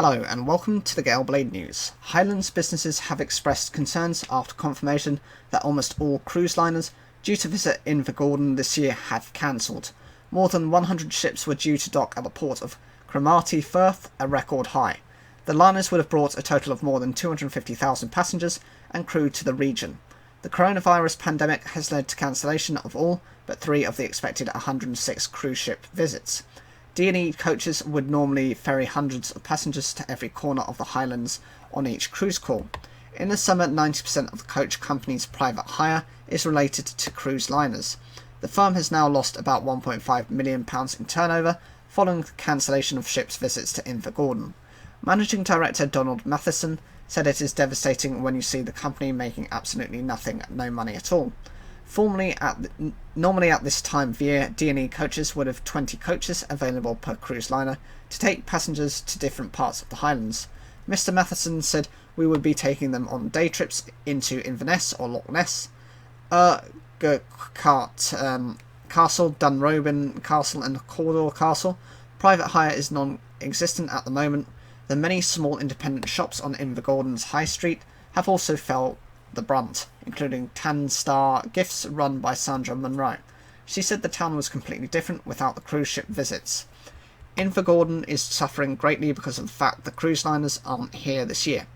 Hello and welcome to the Gale Blade News. Highlands businesses have expressed concerns after confirmation that almost all cruise liners due to visit Invergordon this year have cancelled. More than 100 ships were due to dock at the port of Cromarty Firth, a record high. The liners would have brought a total of more than 250,000 passengers and crew to the region. The coronavirus pandemic has led to cancellation of all but 3 of the expected 106 cruise ship visits. D&E coaches would normally ferry hundreds of passengers to every corner of the Highlands on each cruise call. In the summer, 90% of the coach company's private hire is related to cruise liners. The firm has now lost about £1.5 million in turnover following the cancellation of ships' visits to Invergordon. Managing Director Donald Matheson said it is devastating when you see the company making absolutely nothing, no money at all. Normally at this time of year, D&E coaches would have 20 coaches available per cruise liner to take passengers to different parts of the Highlands. Mr. Matheson said we would be taking them on day trips into Inverness or Loch Ness, Castle, Dunrobin Castle and Cawdor Castle. Private hire is non-existent at the moment. The many small independent shops on Invergordon's High Street have also felt the brunt, including Tan Star Gifts run by Sandra Munro. She said the town was completely different without the cruise ship visits. Invergordon is suffering greatly because of the fact the cruise liners aren't here this year.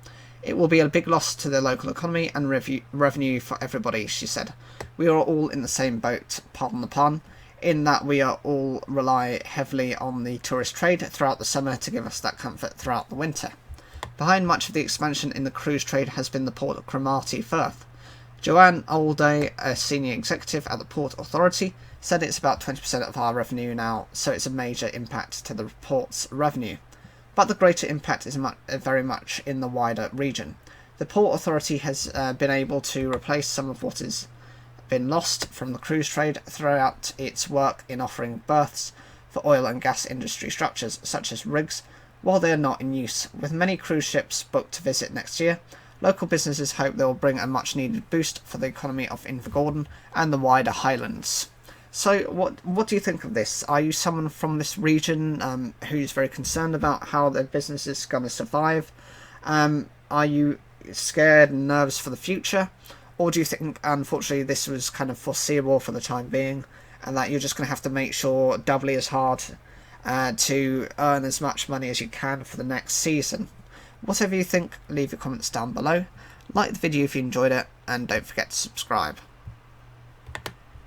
It will be a big loss to the local economy and revenue for everybody, she said. We are all in the same boat, pardon the pun, in that we are all rely heavily on the tourist trade throughout the summer to give us that comfort throughout the winter. Behind much of the expansion in the cruise trade has been the port of Cromarty Firth. Joanne Alday, a senior executive at the Port Authority, said it's about 20% of our revenue now, so it's a major impact to the port's revenue. But the greater impact is very much in the wider region. The Port Authority has been able to replace some of what has been lost from the cruise trade throughout its work in offering berths for oil and gas industry structures such as rigs, while they are not in use. With many cruise ships booked to visit next year, local businesses hope they will bring a much needed boost for the economy of Invergordon and the wider Highlands. So what do you think of this? Are you someone from this region who's very concerned about how their business is going to survive? Are you scared and nervous for the future? Or do you think, unfortunately, this was kind of foreseeable for the time being, and that you're just going to have to make sure doubly as hard to earn as much money as you can for the next season? Whatever you think, leave your comments down below. Like the video if you enjoyed it, and don't forget to subscribe.